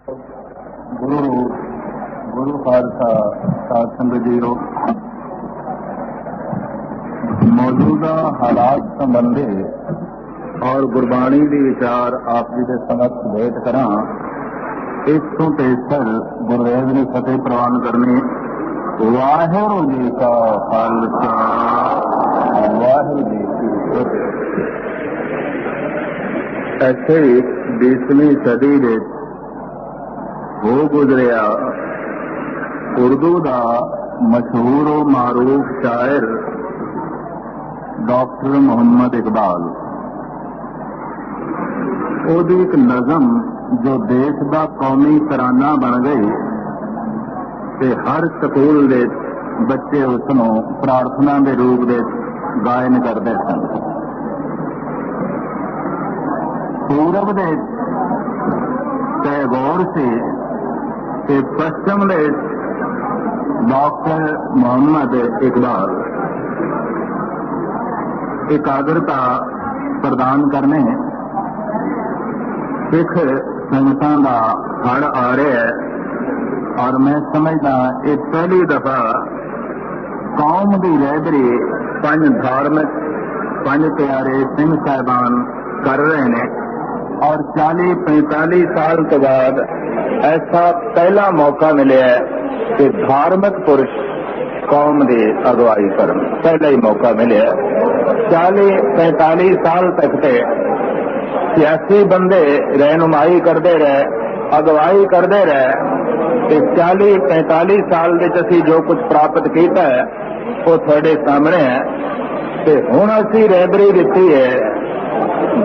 गुरु खालसा साध संगत जीओ, मौजूदा हालात संबंधी और गुरबाणी के विचार आप जी के समक्ष भेंट करा। 163 गुरुदेव ने फतेह प्रवान करनी। वाहिगुरू जी का खालसा, वाहिगुरू जी की फतेह। ऐसे 20वीं सदी में हो गुजरिया उर्दू का मशहूर मारूफ शायर डॉक्टर मोहम्मद इकबाल। ओदी एक नज़म जो देश का कौमी तराना बन गई ते हर स्कूल दे बच्चे उसनों प्रार्थना के रूप में गायन करते सन। पूरब दे टैगोर से ते पश्चिम दे डॉक्टर मोहम्मद इकबाल एकाग्रता प्रदान करने सिख संगतां दा हड़ आ रहा है। और मैं समझदा ये पहली दफा कौम की रहबरी पंज धार्मिक पंज प्यारे सिंह साहिबान कर रहे हैं। और 40-45 साल के बाद ऐसा पहला मौका मिले कि धार्मिक पुरुष कौम की अगवाई करन, पहला ही मौका मिले। 40-45 साल तक ते सियासी बंदे रहनुमाई करते रहे, अगवाई करते रहे। 40-45 साल में असी जो कुछ प्राप्त किया है वो थोड़े सामने है। ते हुण असी रहबरी दी है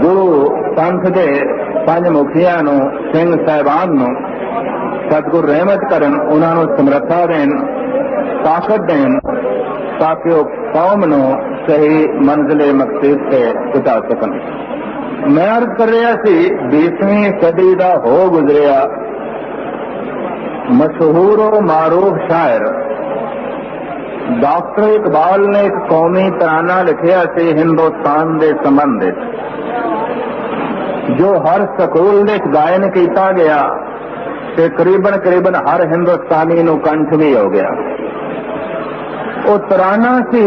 गुरु पंथ के पंज मुखिया सिंह साहिबान सतगुरु रहमत करन, उन्होंने समर्था देन, ताकत देन, ताकि वो कौम नू सही मंजिले मकसद से पहुंचा सकन। मैं अर्ज कर रहा सी 20वीं सदी का हो गुजरिया मशहूर मारूफ शायर डॉक्टर इकबाल ने एक कौमी तराना लिखिया सी हिंदुस्तान के संबंध, जो हर स्कूल में गायन किया गया ते करीबन हर हिंदुस्तानी नू कंठ भी हो गया। वो तराना सी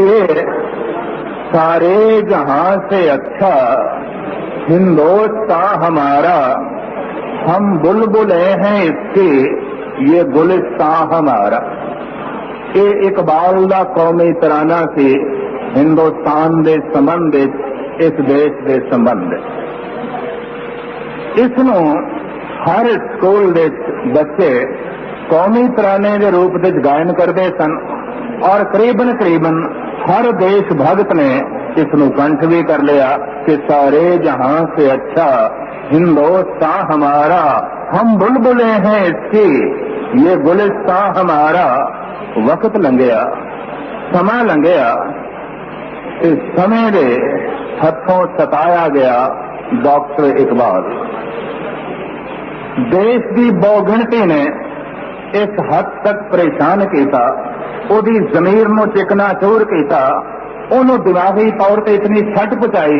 सारे जहां से अच्छा हिंदुस्तान हमारा, हम बुलबुले हैं इसकी ये गुलिस्तान हमारा। ये इकबाल का कौमी तराना सी हिंदुस्तान के संबंध, इस देश के संबंध। इसनों हर स्कूल के बच्चे कौमी तराने के रूप में गायन करते सन। और करीबन हर देश भगत ने इसनों कंठ भी कर लिया कि सारे जहां से अच्छा हिंदुस्तान हमारा, हम बुलबुले हैं इसकी ये गुलिस्तान हमारा। वक्त लंघिया, समा लंघिया, इस समय के हथों सताया गया डॉक्टर इकबाल। देश की बहुगिणती ने इस हद तक परेशान किया, ओदी जमीर नू चिकनाचूर किया, ओनू दिमागी तौर पर इतनी छट पहुंचाई।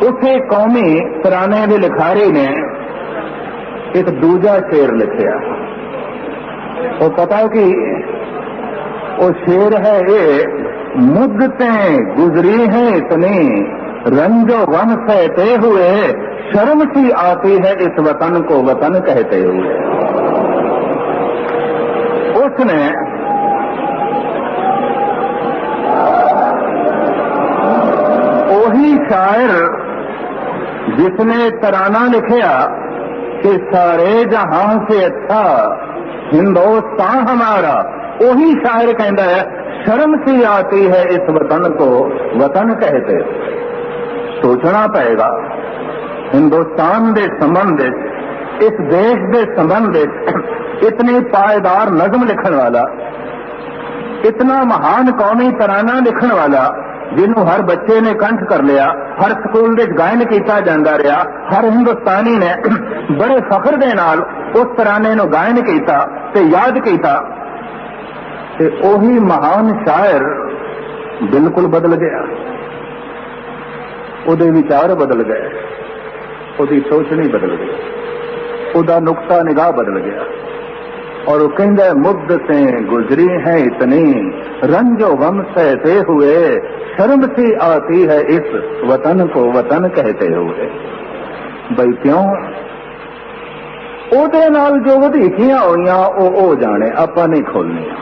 उसे कौमी तराने के लिखारी ने एक दूजा शेर लिखिया। वो पता कि वो शेर है ये, मुद्दतें गुजरी हैं इतनी रंजो वन सहते हुए, शर्म सी आती है इस वतन को वतन कहते हुए। उसने वही शायर जिसने तराना लिखिया कि सारे जहां से अच्छा हिंदुस्तान हमारा, वही शायर कहता है शर्म सी आती है इस वतन को वतन कहते। सोचना पड़ेगा हिंदुस्तान के संबंध, इस देश के संबंध इतनी पायदार नज़म लिखण वाला, इतना महान कौमी तराना लिखण वाला, जिन्हों हर बच्चे ने कंठ कर लिया, हर स्कूल में गायन किया जाता रहा, हर हिंदुस्तानी ने बड़े फखर के नाल उस तराने नू गायन किया ते याद किया। ओही महान शायर बिल्कुल बदल गया, उहदे विचार बदल गए, उसकी सोचनी बदल गई। उदा नुक्ता निगाह बदल गया और वो कहता मुद्दतें गुजरी हैं इतनी रंजो गम सहते हुए शर्म सी आती है इस वतन को वतन कहते हुए। बई क्यों ਉਹਦੇ ਨਾਲ जो ਵਧੀਕੀਆਂ ਹੋਈਆਂ ਉਹ ਜਾਣੇ, ਆਪਾਂ नहीं खोलनिया।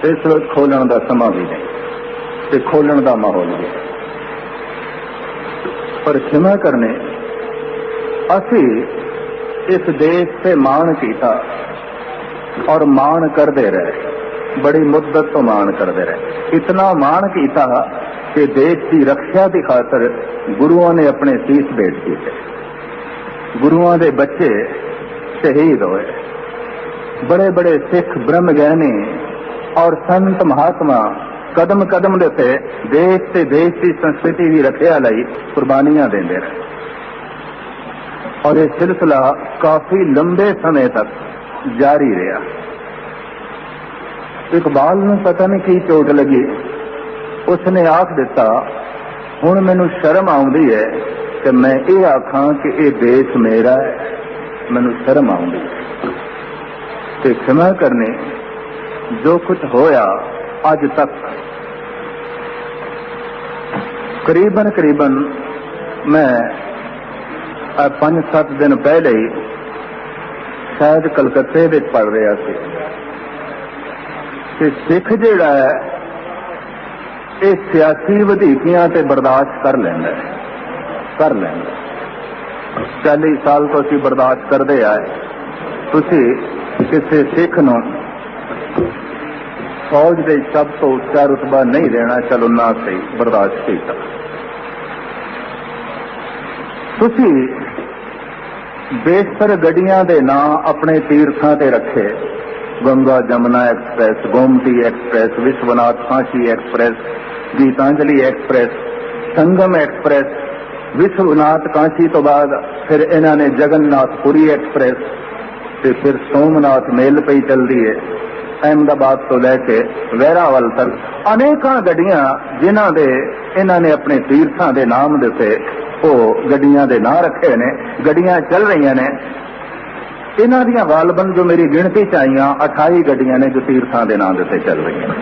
इस वक्त खोलन का समा भी नहीं ते खोलन का माहौल भी। पर क्षमा करने असी इस देश से मान किया और मान करते रहे, बड़ी मुद्दत तो मान करते रहे। इतना मान किया कि देश की रक्षा की खातर गुरुओं ने अपने शीश भेंट किए, गुरुओं के बच्चे शहीद हुए, बड़े बड़े सिख ब्रह्म ज्ञानी और संत महात्मा कदम कदम देते देश से देश की संस्कृति की रक्षा लई कुर्बानियां देंदे रहे। और यह सिलसिला काफी लंबे समय तक जारी रहा। इकबाल नूं पता नहीं की चोट लगी, उसने आख दिता हुण मैनूं शर्म आउंदी है कि मैं ये आखां कि ये देश मेरा है, मैनूं शर्म आउंदी है। ते क्षमा करने जो कुछ होया अज तक करीबन करीबन मैं 5-7 दिन पहले ही शायद कलकत्ते में पढ़ रहा सी कि सिख जिहड़ा है ये सियासी वधीकियां ते बर्दाश्त कर लैंदा है, कर लेंगे। 40 साल तो असीं बर्दाश्त करते आए। तुसीं किसी सिख नूं फौज के सब तो उच्चा रुतबा नहीं देना, चलो ना सही बर्दाश्त किया। तुसीं बेशतर गड्डियां दे नां अपने तीर्थां ते रखे, Ganga Jamuna express, Gomti express, Vishwanath Kashi express, Geetanjali express, Sangam express, Vishwanath Kashi तो बाद फिर इन्हों ने जगन्नाथपुरी एक्सप्रेस ते फिर सोमनाथ मेल पई चलती है अहमदाबाद तो लैके वैरावल तक। अनेकों गड्डियां जिन्हां दे इन्हां ने अपने तीर्थां दे नाम दिते, वो गड्डियां दे नाम रखे ने, गड्डियां चल रही ने। इन्हां दियां गालबन जो मेरी गिनती च आईयां 28 गड्डियां ने जो तीर्थां दे नाम दिते चल रही हैं।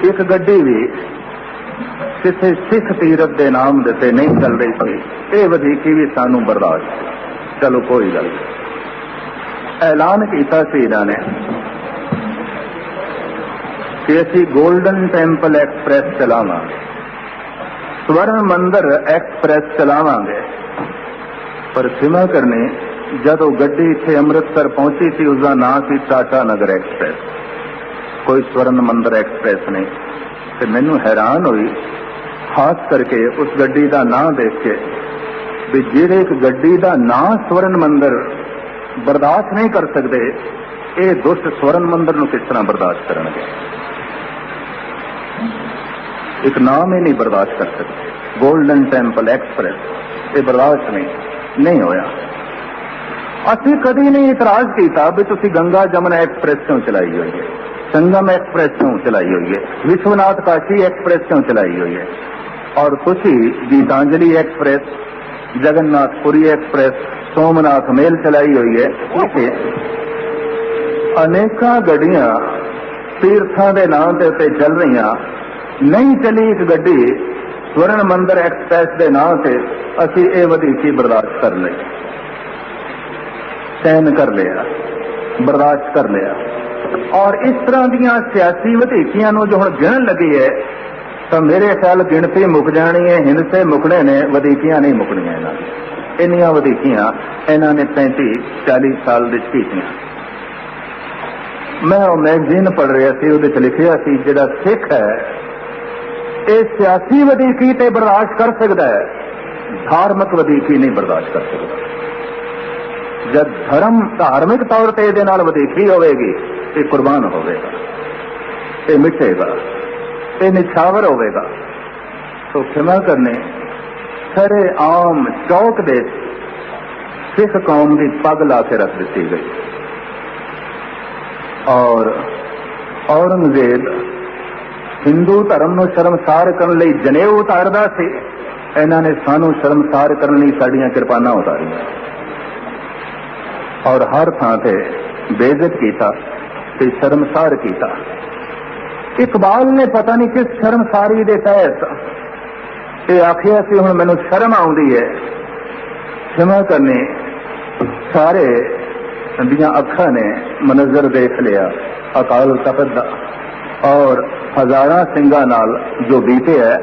एक गड्डी भी किसी सिख तीरथ के नाम देते नहीं चल रही थी, ये वधीकी भी सानू बर्दाश्त। चलो कोई गल नहीं। ऐलान किया इन्होंने कि असी गोल्डन टैंपल एक्सप्रेस चलावांगे, स्वर्ण मंदिर एक्सप्रेस चलावांगे। पर क्षमा करने जदों गड्डी इत्थे अमृतसर पहुंची थी उसका नाम सी टाटा नगर एक्सप्रेस, कोई स्वर्ण मंदिर एक्सप्रेस नहीं। तो मैनू हैरान हुई खास करके उस गड्डी का नाम देख के भी जेड़े एक गड्डी का नाम स्वर्ण मंदिर बर्दाश्त नहीं कर सकते, ये दुष्ट स्वर्ण मंदिर नूं किस तरह बर्दाश्त करेंगे। एक नाम ही नहीं बर्दाश्त कर सकते। गोल्डन टेंपल एक्सप्रेस ये बर्दाश्त नहीं होया। असी कभी नहीं इतराज किया भी तुसी गंगा जमुना एक्सप्रेस क्यों चलाई हुई है, संगम एक्सप्रेस क्यों चलाई हुई है, विश्वनाथ काशी एक्सप्रेस क्यों चलाई हुई है, और तुसी Gitanjali express, Jagannathpuri express, Somnath mail चलाई हुई है। इसे अनेकों गड्डियां तीर्थां के नाम के उत्ते चल रही, नहीं चली एक गड्डी स्वर्ण मंदिर एक्सप्रेस के नाम से, असी ये वधीकी बर्दाश्त कर ली, सहन कर लिया, बर्दाश्त कर लिया। और इस तरह दियां सियासी वधीकियां नूं जो हुण गिणन लगी है तो मेरे ख्याल गिणती मुक जानी है, हिंसे मुकने ने, वधीकियां नहीं मुकनियां। इन्नियां वधीकियां इन्हां ने 35-40 साल दी कीतियां। मैं वो मैगजीन पढ़ रहा सी, उहदे च लिखिया सी जिहड़ा सिख है ये सियासी वधीकी ते बर्दाश्त कर सकता है, धार्मिक वधीकी नहीं बर्दाश्त कर सकता। जब धर्म धार्मिक तौर पर ये नाल वधीकी होगी, ये कुर्बान होगा, ये मिटेगा, ये निछावर होगा। तो क्षमा करने सरे आम चौक दे सिख कौम की पग ला के रख दी गई। और औरंगजेब हिंदू धर्म नूं शर्मसार करने लई जनेऊ उतारदा सी, इन्हां ने सानू शर्मसार करने लई साडियां किरपानां उतारीਆਂ और हर थां ते बेइज्जत कीता ते शर्मसार कीता। इकबाल ने पता नहीं किस शर्मसारी दे तहत ये आखिया सी हुण मैनूं शर्म आउंदी है, क्षमा करनी। सारे दियां अखां ने मनजर देख लिया अकाल तख्त दा और हजारां सिंगां नाल जो बीते है,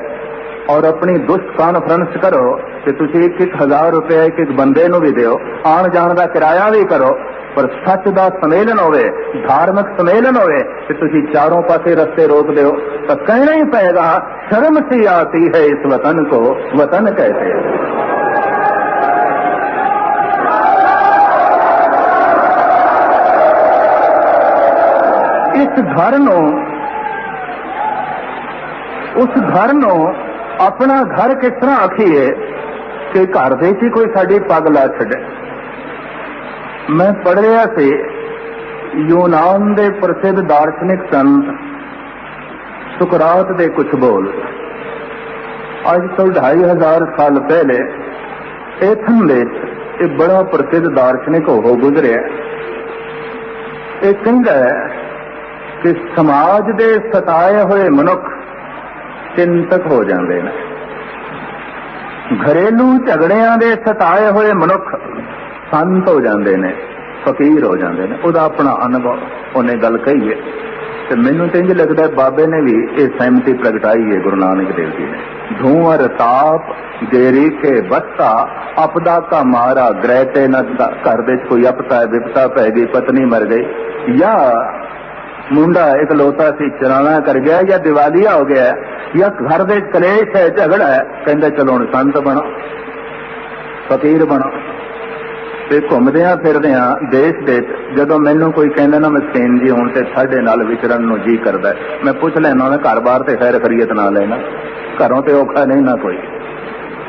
और अपनी दुष्ट कॉन्फ्रेंस करो कि तुसी 1,000 रुपया एक बंदे नूं भी दिओ, आण जाण दा किराया भी करो, पर सच दा सम्मेलन होवे, धार्मिक सम्मेलन होवे कि तुसी चारों पासे रस्ते रोक दिओ, तो कहना ही पड़ेगा शर्म सी आती है इस वतन को वतन कहते हैं। इस घर नूं, उस घर नूं अपना घर किस तरह आखिए कि घर दे च कोई साडी पग ला छड़े। मैं पढ़ रहा सी यूनान दे प्रसिद्ध दार्शनिक संत सुकरात दे कुछ बोल। अज तो 2500 साल पहले एथन दे एक बड़ा प्रसिद्ध दार्शनिक हो गुजरे। ये कहता है कि समाज दे सताए हुए मनुख चिंतक हो जाते हैं, घरेलू झगड़ियां दे सताए हुए मनुख संत हो जाते हैं, फकीर हो जाते हैं। उसका अपना अनुभव उन्हें गल कही है, तो मैनू तो इंज लगता है बाबे ने भी ये सहमति प्रगटाई है गुरु नानक देव जी ने। धुआं ताप गेरी के बस्ता अपदा का मारा ग्रहते न, घर दे कोई अपता विपता पै गई, पत्नी मर गई, या मुंडा एक लोता सी चलाना कर गया, या दिवालिया हो गया, या घर दे कलेश है झगड़ा है, कहते चलो हुण संत बनो फकीर बनो। ते घूमदियां फिरदियां देश दे जदों मैनू कोई कहंदा ना मस्कीन जी हुण ते साडे नाल विचरण नूं जी करदा है, मैं पुछ लैना ना घर बार ते खैर खरीयत ना लेना, घरों ते औखा नहीं ना कोई,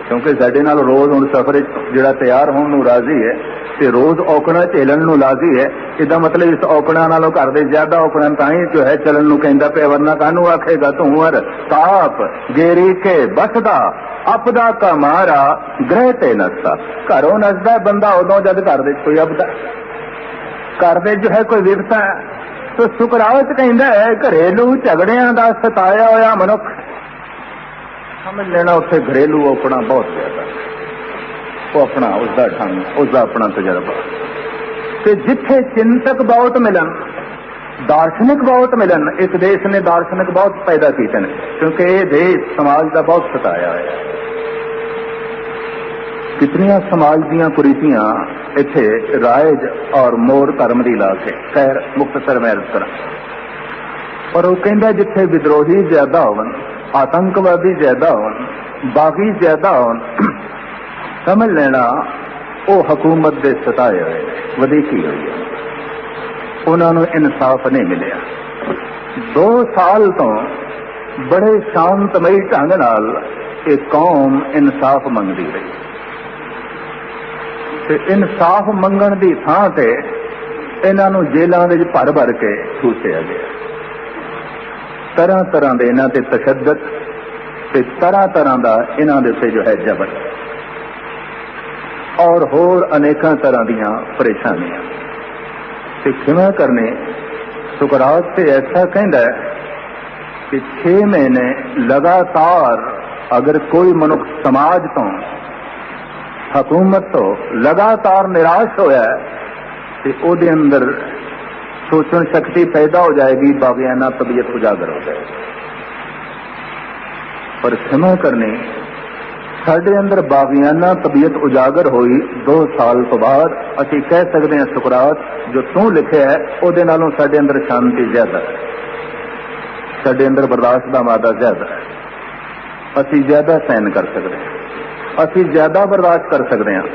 क्योंकि साडे नाल रोज हुण सफर जिहड़ा तैयार होण नूं राजी है ते रोज औकड़ा झेलण नूं लाजी है। इदा मतलब इस औकड़ा नालों घर दे ज्यादा औकड़ा तां ही जो है चलन नूं कहंदा पिया, वरना कानू आखेगा धुआं ताप गेरी के बसदा अपदा का मारा ग्रह ते नसदा। घरों नसदा बंदा उदों जद घर दे कोई अपदा, घर दे जो है कोई विपता है। तो सुकरात कहंदा है घरेलू झगड़ियां दा सताया होया मनुख, समझ लेना उत्थे घरेलू औकड़ा बहुत ज्यादा, वो अपना उसका ढंग, उसका अपना तजर्बा। ते जिथे चिंतक बहुत मिलन, दार्शनिक बहुत मिलन, इस देश ने दार्शनिक बहुत पैदा किए हैं, क्योंकि ये देश समाज का बहुत सताया है। कितनियां समाज दियां कुरीतियां इत्थे राइज और मोर धर्म दी ला के खैर मुख्तसर मैं अर्ज करा। पर वो कहंदा जिथे विद्रोही ज्यादा होवन, आतंकवादी ज्यादा होवन, बागी ज्यादा होवन, समझ लेना वो हुकूमत दे सताए हुए वधीकी हुई है, उन्होंने इंसाफ नहीं मिलिया। 2 साल तो बड़े शांतमई ढंग नाल एक कौम इंसाफ मंगती रही, ते इंसाफ मंगण दी थां ते इन्हां नूं जेलां दे भर भर के ठूसिया गया। तरह तरह दे इन्हां ते तशद्दद ते तरह तरह दा इन्हां दे उत्ते जो है जबर और होर अनेकों तरह दियां परेशानियां। ते किवें करने सुकरात से ऐसा कहंदा है कि 6 महीने लगातार अगर कोई मनुख समाज तो हुकूमत तो लगातार निराश होया तो उसदे अंदर सोचण शक्ति पैदा हो जाएगी, बागियाना तबीयत उजागर हो जाएगी। पर क्षमा करने साडे अंदर बागियाना तबीयत उजागर हुई 2 साल तो बाद असीं कह सकते हैं सुकरात जो तू लिखे है उहदे नालों साडे अंदर शांति ज्यादा है, साडे अंदर बर्दाश्त का मादा ज्यादा है, असीं ज्यादा सहन कर सकते हैं, असीं ज्यादा बर्दाश्त कर सकते हैं।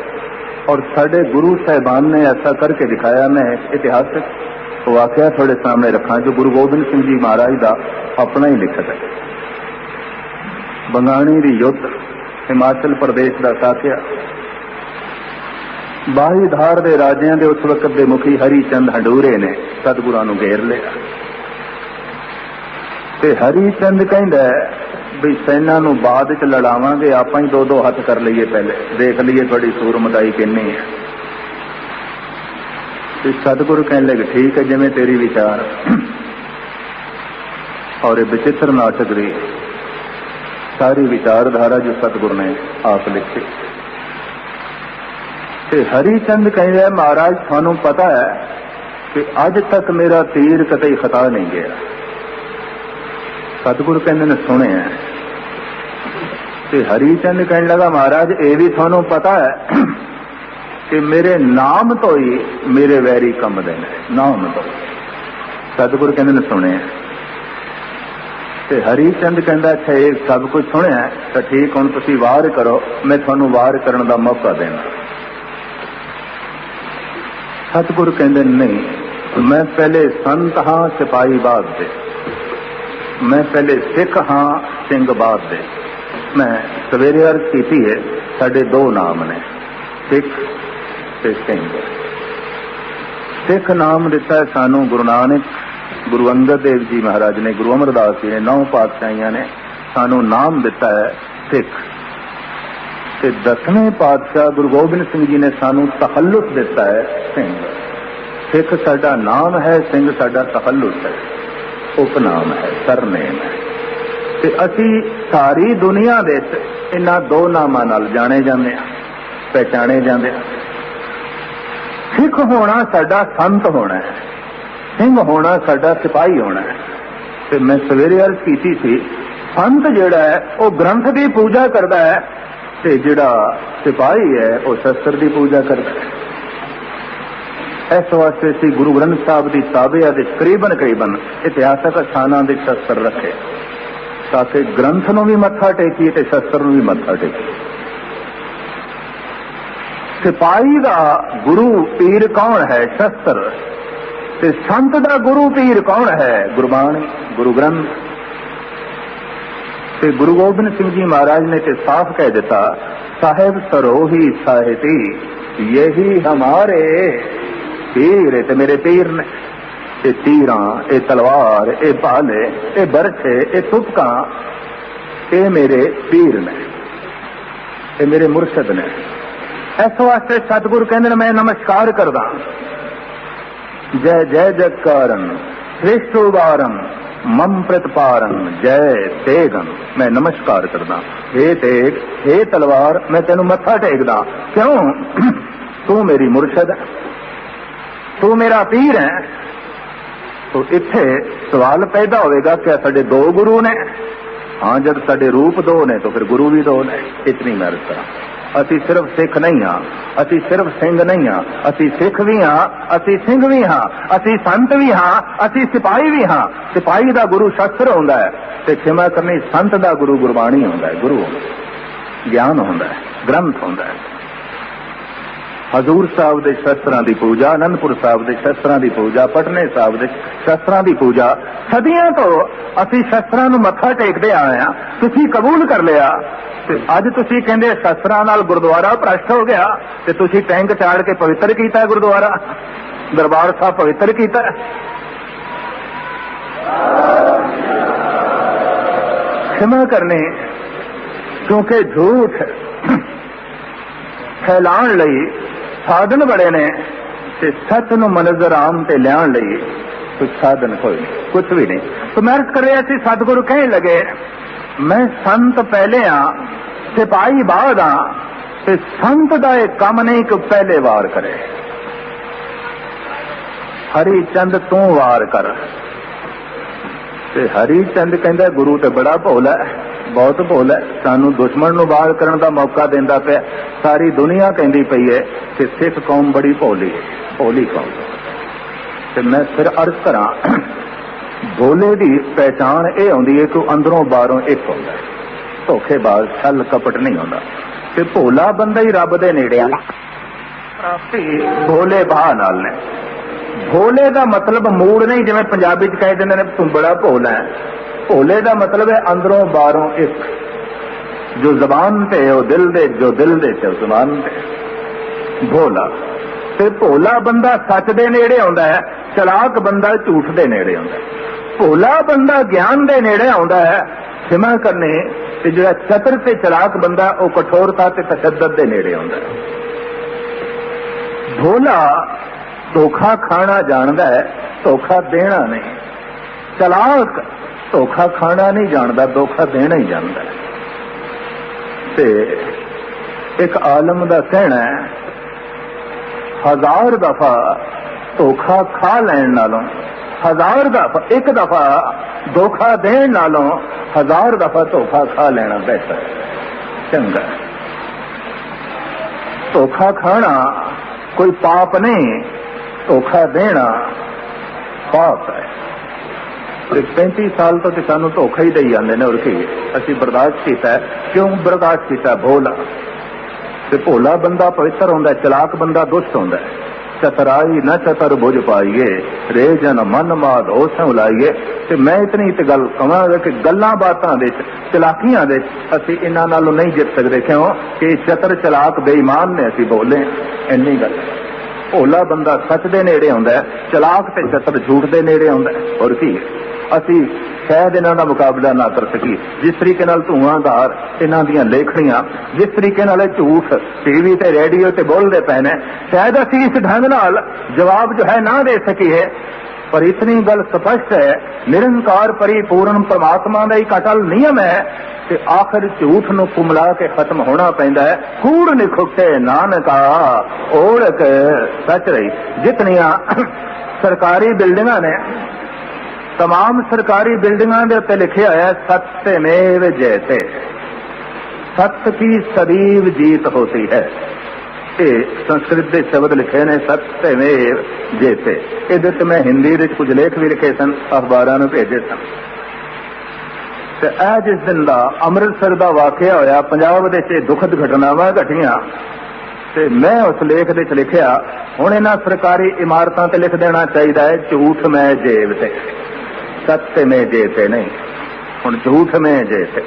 और साडे गुरु साहिबान ने ऐसा करके दिखाया। मैं इतिहासक वाकया थोड़े सामने रखा जो गुरु गोबिंद सिंह जी महाराज का अपना ही लिखत है। बंगाणी दी युद्ध हिमाचल प्रदेश का साथिया, बाहीधार दे राजियां दे उस वक्त दे मुखी हरीचंद हंडूरे ने सतगुरां नूं घेर लिया ते हरीचंद कहंदा भी सैना नूं बाद च लड़ावांगे, आपां ही 2-2 हथ कर लईए, पहले देख लीए थोड़ी सूरमताई किन्नी है। सतगुरु कहने लगे ठीक है जिवें तेरी विचार। और ये विचित्र नाटक दी सारी विचारधारा जो सतगुरु ने आप लिखी। ते हरिचंद कहते महाराज थानू पता है कि अज तक मेरा तीर कतई खता नहीं गया। सतगुरु कहते ने सुने हैं। ते हरिचंद कहने लगा महाराज ये भी थानू पता है कि मेरे नाम तो ही मेरे वैरी कमदे ने, नाम तो। सतगुरु कहते ने सुने हैं। ते हरिचंद कहता अच्छा ये सब कुछ सुनिया तो ठीक, हुण तुसीं वार करो, मैं थानू वार करने का मौका देना। सतगुरु कहते नहीं, मैं पहले संत हाँ सिपाही बाद दे, मैं पहले सिख हाँ सिंह बाद दे। मैं सवेरे अर्ज की है साडे 2 नाम ने, सिख ते सिंह। सिख नाम दिता है सानू गुरु नानक, गुरु अंगद देव जी महाराज ने, गुरु अमरदास जी ने, 9 पातशाहियां ने सानू नाम दिता है सिख। ते 10वें पातशाह गुरु गोबिंद सिंह जी ने सानू तखल्लुस दिता है सिंह। सिख साडा नाम है, सिंह साडा तखल्लुस है, उपनाम है, सरनेम है। ते असी सारी दुनिया दे इन्हां 2 नामां नाल जाने जांदे हां, पहचाने जांदे हां। सिख होना साडा संत होना है, सिंह होना साडा सिपाही होना है। ते मैं सवेरे अर्ज कीती सी, संत जिहड़ा है वो ग्रंथ की पूजा करता है, ते जिहड़ा सिपाही है वो शस्त्र की पूजा करता है। इस वास्ते असीं गुरु ग्रंथ साहब की ताबिया दे करीबन इतिहासक स्थानां दे शस्त्र रखे, ताकि ग्रंथ नूं भी मत्था टेकीए ते शस्त्र नूं भी मत्था टेकीए। सिपाही का गुरु पीर कौन है? शस्त्र। ते संत का गुरु पीर कौन है? गुरबाणी, गुरु ग्रंथ। ते गुरु गोबिंद सिंह जी महाराज ने ते साफ कह दिता, साहेब सरोही साहिती यही हमारे पीर। ते मेरे पीर ने ये तीरां, ये तलवार, ये भाले, ये बरछे, ये तुपकां, ये मेरे पीर ने, ये मेरे मुर्शद ने। इस वास्ते सतगुरु कहते मैं नमस्कार करदा। जय जय जयकारन श्रेष्ठ उदारन मम प्रतिपारन जय तेगन। मैं नमस्कार करदा। हे तेग, हे तलवार, मैं तेनू मत्था टेकदा। क्यों? तू मेरी मुर्शद है, तू मेरा पीर है। तो इत्थे सवाल पैदा होगा, क्या साडे 2 गुरु ने? हाँ, जब साडे रूप 2 ने तो फिर गुरु भी 2 ने। इतनी मैं अर्ज करा। असी सिर्फ सिख नहीं हाँ, असी सिर्फ सिंह नहीं हाँ, असी सिख भी हाँ, असी सिंह भी हाँ, असी संत भी हाँ, असी सिपाही भी हाँ। सिपाही का गुरु शस्त्र होंदा है, ते क्षमा करनी संत का गुरु गुरबाणी होंदा है, गुरु ज्ञान होंदा है, ग्रंथ होंदा है। हजूर साहब के शस्त्रां की पूजा, आनंदपुर साहब के शस्त्रां की पूजा, पटने साहब के शस्त्रां की पूजा, सदियां तो असी शस्त्रां नूं मत्था टेकदे आए हां। तुसीं कबूल कर लिया ते अज तुसीं कहंदे शस्त्रां नाल गुरुद्वारा भ्रष्ट हो गया, ते तुसीं टैंक चाड़ के पवित्र कीता गुरुद्वारा, दरबार साहब पवित्र कीता। क्षमा करनी, क्योंकि झूठ फैलाण लई साधन बड़े ने, ते सच नूं मनजर आम ते लियाण लई कुछ साधन कोई नहीं, कुछ भी नहीं। तो मैं अर्ज कर रहा सी, सतगुरु कहने लगे मैं संत पहले हाँ, सिपाही बाद हाँ, ते संत दा एक काम नहीं कि पहले वार करे। हरिचंद तू वार कर। ते हरिचंद कहंदा गुरु ते बड़ा भोला है, बहुत भोला है, सानू दुश्मन नूं वार करन दा मौका देंदा पिया। सारी दुनिया कहंदी पई है कि सिख कौम बड़ी भोली है, भोली कौम। ते मैं फिर अर्ज करा, भोले दी पहचान ये होंदी है कि अंदरों बाहरों एक होंदा है, धोखेबाज छल कपट नहीं होंदा। ते भोला बंदा ही रब दे नेड़े आ, भोले भाह नाल ने। भोले का मतलब मूड नहीं, जिवें पंजाबी च कह दिंदे ने तू बड़ा भोला है। भोले का मतलब है अंदरों बाहरों एक, जो जबान ते वो दिल दे, जो दिल दे ते जबान ते। भोला ते भोला बंदा सच दे नेड़े आउंदा है, चलाक बंदा झूठ दे नेड़े आउंदा है। भोला बंदा ज्ञान दे नेड़े आउंदा है, क्षमा करनी ते जिहड़ा चतुर ते चलाक बंदा वो कठोरता ते तशद्दद दे नेड़े आउंदा है। भोला धोखा खाना जानदा है, धोखा देना नहीं। चलाक धोखा खाना नहीं जानता, धोखा देना ही जानता है। ते एक आलम का कहना है, 1000 दफा धोखा खा लैण नालों 1000 दफा एक दफा धोखा देण नालों 1000 दफा धोखा खा लेना बेहतर है, चंगा। धोखा खाना कोई पाप नहीं, धोखा देना पाप है। 35 साल तो सानू धोखा ही दई जाते हैं, और की असी बर्दाश्त किया। क्यों बर्दाश्त किया? भोला ते भोला बंदा पवित्र होंदा, चलाक बंदा दुष्ट होंदा। चतराई न चतर बुझ पाइए, रे जन मन माद हो संभलाइए। ते मैं इतनी तो गल कहांगा कि गल्लां बातां दे चलाकियां दे असी इन्हां नालों नहीं जित सकते। क्यों कि चतर चलाक बेईमान ने असी बोले इन्नी गल। भोला बंदा सच दे नेड़े आउंदा है, चलाक ते चतर झूठ दे नेड़े आउंदा है। और की असी शायद इन्हां दा मुकाबला ना कर सकी। जिस तरीके नाल धुआंधार इन्हां दियां लेखड़ियां, जिस तरीके नाल झूठ टीवी ते रेडियो ते बोलदे पए ने, शायद असी इस ढंग नाल जवाब जो है ना दे सकीए। पर इतनी गल स्पष्ट है, निरंकार परिपूर्ण परमात्मा का एक अटल नियम है कि आखिर झूठ नूं कुमला के खत्म होना पैंदा है। कूड़ निखुटे नानका ओढ़क सच रही। जितनियां सरकारी बिल्डिंगां ने, तमाम सरकारी बिल्डिंगां दे उत्ते लिखिया है सत्यमेव जयते, सत्य की सदैव जीत होती है। ये संस्कृत के शब्द लिखे ने सत्यमेव जयते। ये मैं हिंदी में कुछ लेख भी लिखे सन, अखबारों में भेजे सन। ते ऐ जिस दिन का अमृतसर का वाकया होया, पंजाब दे दुखद घटनावां घटियां, ते मैं उस लेख दे लिखिया हुण इन्हां सरकारी इमारतां ते लिख देना चाहिए है झूठ में जेब ते, सत्य में जेते नहीं, हुण झूठ में जेते।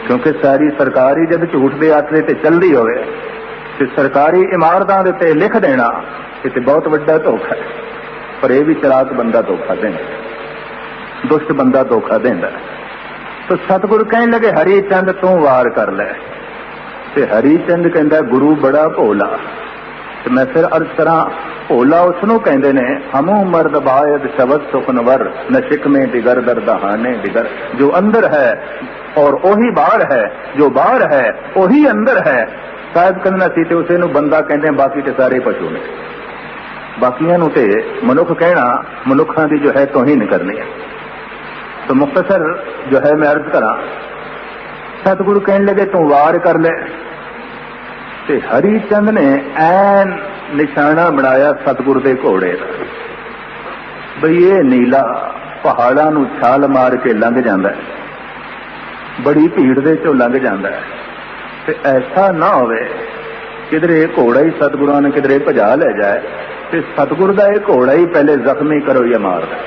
क्योंकि सारी सरकारी जब झूठ के आसरे ते चलती होवे ते सरकारी इमारतां दे उत्ते लिख देना ये बहुत वड्डा धोखा है। पर यह भी चलाक बंदा धोखा देंदा, दुष्ट बंदा धोखा देंदा। तो सतगुरु कहने लगे हरी चंद तू वार कर ले। ते हरी चंद कहंदा गुरु बड़ा भोला। ते मैं फिर अर्ज करा भोला उसनों कहते ने हमू मर्द बायद शबद सुखनवर न शिक में दिगर दरदहाने दिगर। जो अंदर है और वही बाहर है, जो बाहर है वही अंदर है। शायद कहना सी ते उसे नूं बंदा कहते हैं, बाकी ते सारे पशु ने। बाकियां नूं ते मनुख कहना मनुखा की जो है तौहीन करनी है। तो मुख्तसर जो है मैं अर्ज करा, सतगुरु कहने लगे तू वार कर ले। ते हरी चंद ने ऐन निशाना बनाया सतगुरु के घोड़े का, बई ये नीला पहाड़ां नूं छाल मार के लंघ जांदा है, बड़ी भीड़ दे चों लंघ जांदा है। ते ऐसा ना होवे किधरे घोड़ा ही सतगुरुआं ने किधरे भजा ले जाए ते सतगुरु का यह घोड़ा ही पहले जख्मी करो या मार दे।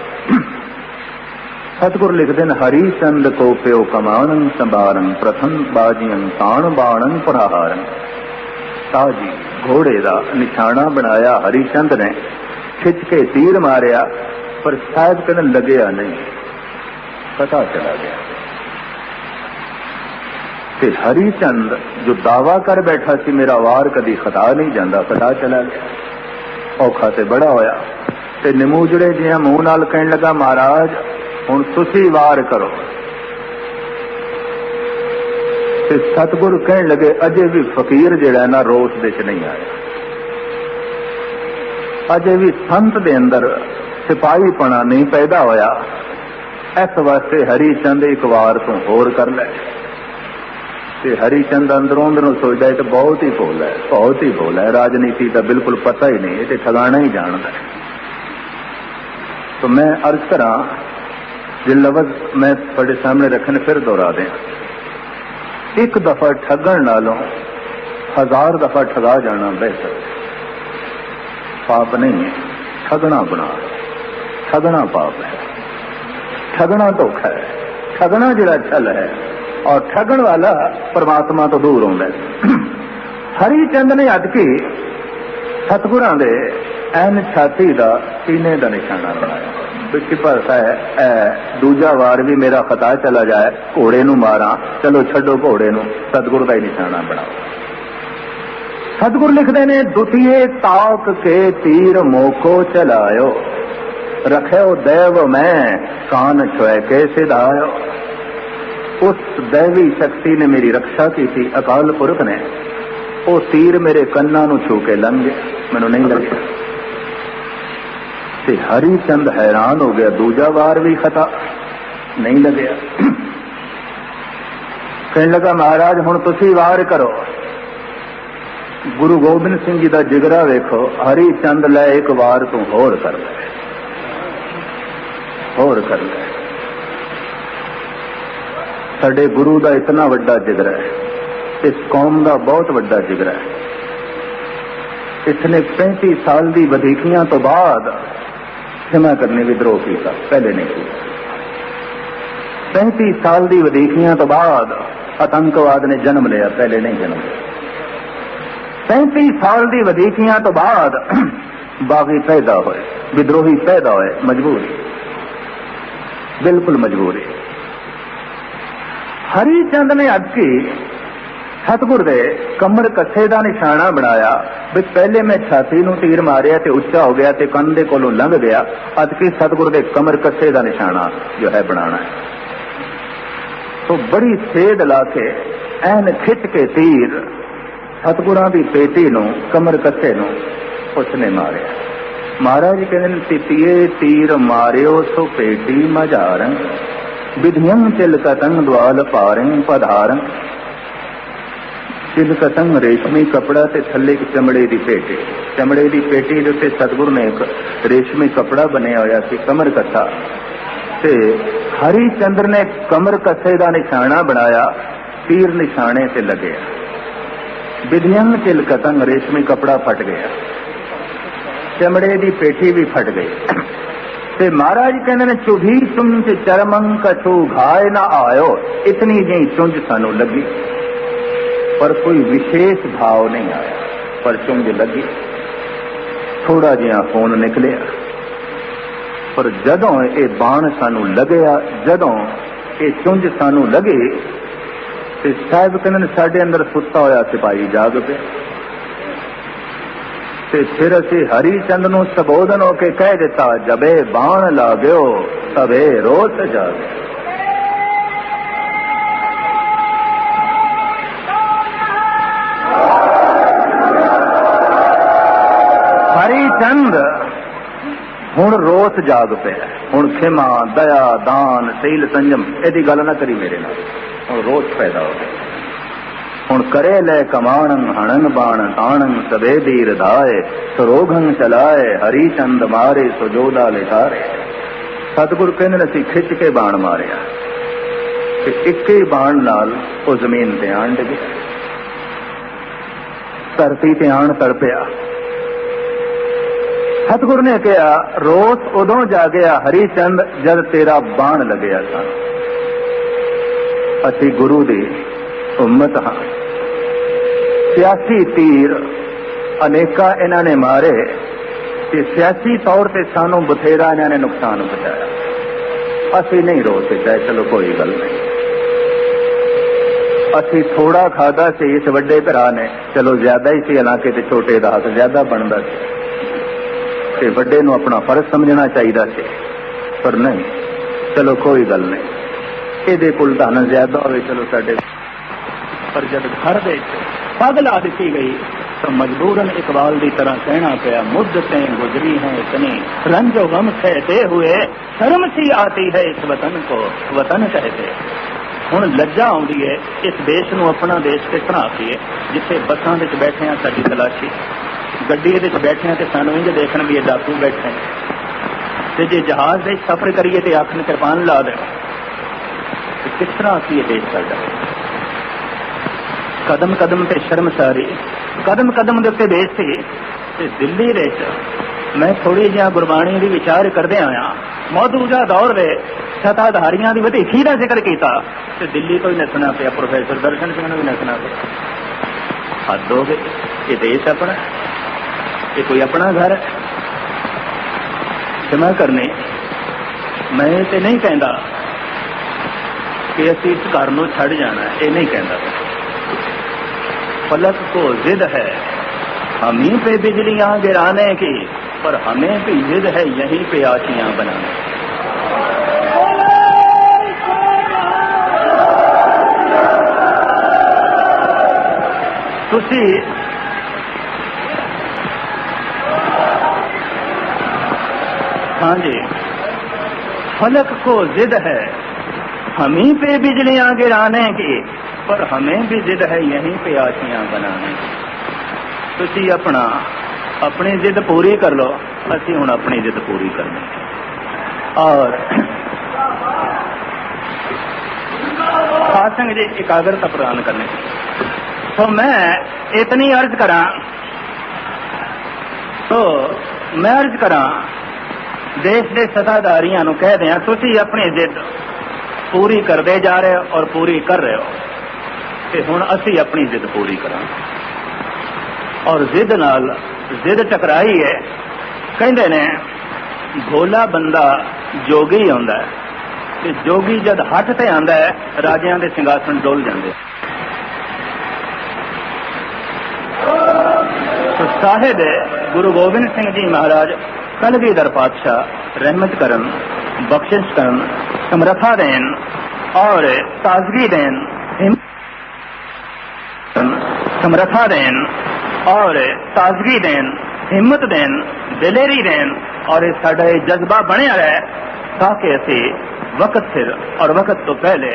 सतगुरु लिखते हैं हरी चंद को प्यो कमानन संबारन प्रथम बाजियन ताण बाणन प्रहारन। ताजी घोड़े का निशाना बनाया हरिचंद ने, खिंच के तीर मारिया, पर शायद कहने लगया नहीं, पता चला गया। ते हरिचंद जो दावा कर बैठा सी मेरा वार कदी खता नहीं जाता, पता चला गया। औखा ते बड़ा होया ते निमूजड़े जिहा मूंह नाल कहन लगा महाराज हुण तुसी वार करो। ते सतगुरु कहन लगे अजे भी फकीर जिहड़ा ना रोस दे च नहीं आया, अजे भी संत दे अंदर सिपाहीपना नहीं पैदा होया। इस वास्ते हरिचंद एक वार तू होर कर ले। ते हरिचंद अंदरों अंदरों सोचता है तो बहुत ही भोला है, बहुत ही भोला है, राजनीति का बिल्कुल पता ही नहीं, ये ठगाना ही जानता है। तो मैं अर्ज करा जो लफ्ज मैं थोड़े सामने रखने फिर दोहरा दें। एक दफा ठगण नालों 1000 दफा ठगा जाना बेहतर। पाप नहीं है, ठगना गुनाह है, ठगना पाप है, ठगना धोखा है, ठगना जिहड़ा छल है, और ठगण वाला परमात्मा तो दूर होंदा है। हरिचंद ने अटकी सतगुरां दे ऐन छाती का सीने का निशाना बनाया। बिच भरता है दूजा वार भी मेरा खता चला जाए, घोड़े नूं मारा, चलो छड्डो घोड़े नूं, सतगुर का ही निशाना बनाओ। सतगुर लिखते ने दुतिये ताक के तीर मोको चलायो, रखो दैव मैं कान छुए के सिधायो। उस दैवी शक्ति ने मेरी रक्षा की थी, अकाल पुरख ने। वो तीर मेरे कन्ना नूं छू के लंघ गया, मैनू नहीं लगे। ते हरिचंद हैरान हो गया, दूजा वार भी खता नहीं लगे। कहने लगा महाराज हुण तुसी वार करो। गुरु गोबिंद सिंह जी का जिगरा वेखो, हरिचंद लै एक वार तू होर कर ले, होर कर ले। साडे गुरु का इतना वड्डा जिगरा है, इस कौम का बहुत वड्डा जिगरा है। इसने 35 साल की वधीकियां तो बाद क्षमा करने विद्रोह किया, पहले नहीं किया। 35 साल की वधीकियां तो बाद आतंकवाद ने जन्म लिया, पहले नहीं जन्म लिया। 35 साल की वधीकियां तो बाद बागी पैदा होए, विद्रोही पैदा होए, मजबूरी, बिल्कुल मजबूरी। हरिचंद ने अटकी सतगुर दे कमर कसे का निशाना बनाया, भी पहले मैं छाती नूं तीर मारिया ते उच्चा हो गया ते कंधे कोलों लंघ गया, अटकी सतगुर दे कमर कसे का निशाना जो है बनाना है। तो बड़ी सेध ला के ऐन खिंच के तीर सतगुरां दी पेटी नूं कमर कसे नूं उसने मारिया। महाराज कहंदे तितिये तीर मारियो सो पेटी मजारं, विधियं चिलकतंग द्वाल पारं पधारं। चिलकतंग रेशमी कपड़ा ते थल्ले एक चमड़े की पेटी, चमड़े की पेटी दे उत्ते सतगुरु ने एक रेशमी कपड़ा बनिया होया सी, कमर कसा, ते हरिचंद्र ने कमर कसे का निशाना बनाया, तीर निशाने से लगे। विधियं चिलकतंग रेशमी कपड़ा फट गया, चमड़े की पेटी भी फट गई। ते महाराज कहते ने चुभी चुंज चरमं कछु घाय ना आयो, इतनी जी चुंज सानू लगी पर कोई विशेष भाव नहीं आया, पर चुंज लगी, थोड़ा जिहा खून निकलिया। पर जदों ये बाण सानू लगया, जदों ये चुंज सानू लगे, ते साहिब कहते साडे अंदर सुता होया सिपाही जाग पे। ते फिर असी हरिचंद नूं संबोधन होके कह दिता, जबे बाण लागयो तबे रोत जागे। हरिचंद हुण रोस जाग पे, हुण खिमा दया दान शील संयम एदी गल ना करी मेरे नाल, हुण रोस पैदा हो गया। हुण करे ले कमाणं हणन बाण ताणं सबे दीर धाए, सरोघं चलाए हरिचंद मारे सुजोदा लिखारे। सतगुरु कहंदे असीं खिच के बाण मारिया ते एक ही बाण नाल ओ जमीन ते आण डिग गया, धरती ते आण तड़पिया। सतगुरु ने कहा रोस उदों जागया हरिचंद जद तेरा बाण लगया सा। असी गुरु दी उम्मत हाँ, सियासी तीर अनेका इन्हां ने मारे ते सियासी तौर ते सानू बथेरा इन्हां ने नुकसान पहुंचाया। असी नहीं रो सके, चलो कोई गल नहीं, असी थोड़ा खादा से इस वड्डे भरा ने, चलो ज्यादा ही सी, हालांकि ते छोटे दा हक ज्यादा बनदा सी ते वड्डे नूं अपना फर्ज समझना चाहिदा सी, पर नहीं, चलो कोई गल नहीं, इहदे कोल धन ज्यादा होवे, चलो साडे। पर जब घर दे पग ला दी गई तो मजबूरन इकबाल की तरह कहना पाया, मुद्दतें गुजरी हैं इतनी रंजो गम सहते हुए, शर्म सी आती है इस वतन को वतन कहते। हुण लज्जा आउंदी है इस देश नूं अपना देश किस तरह आखीए, जिथे बसां विच बैठे हैं साडी तलाशी, गड्डी विच बैठे हैं तो सानू इंज देखण भी डाकू बैठे हैं, ते जे जहाज दे सफर करिए तो आखन कृपान ला देण, किस तरह आखीए देश साडा। कदम कदम पे शर्मसारी, कदम कदम दे उत्ते बेइज्जती। ते दिल्ली विच मैं थोड़ी जिहा गुरबाणी दी विचार करदे आया, मौजूदा दौर दे सत्ताधारियां दी वधीकी दा जिक्र कीता ते दिल्ली तो ही नसना पिया, प्रोफैसर दर्शन सिंह नूं भी नसना पिया। हद हो गई, ये देश अपना, ये कोई अपना घर है। क्षमा करने मैं तो नहीं कहता कि असी इस घर को छड़ जाना, ये नहीं कहता। फलक को जिद है हम ही पे बिजलियां गिराने की, पर हमें भी जिद है यहीं पे आशियां बनाने। तुसी हाँ जी, फलक को जिद है हम ही पे बिजलियां गिराने की, पर हमें भी जिद है यहीं पे आशियां बनाने की। तुसी अपनी जिद पूरी कर लो, असी हुण अपनी जिद पूरी करनी। और साध संगत जी एकाग्रता प्रदान करने। तो मैं इतनी अर्ज करा देश के सत्ताधारियों को कह दें, तुसी अपनी जिद पूरी करते जा रहे हो और पूरी कर रहे हो, तो हुण असी अपनी जिद पूरी करा। और जिद टकराई है। कहते ने भोला बंदा जोगी आंदा है, ते जोगी जद हट ते आंदा है राजियां दे सिंघासन डोल जाते। तो साहिब गुरु गोबिंद सिंह जी महाराज कलगीधर पातशाह रहमत करन, बख्शिश करन, समर्था देन और ताजगी देन, समर्था देन और ताजगी देन, हिम्मत देन, दिलेरी देन, और साडा जज्बा बनया रहे ताकि असी वक्त सिर और वक्त तो पहले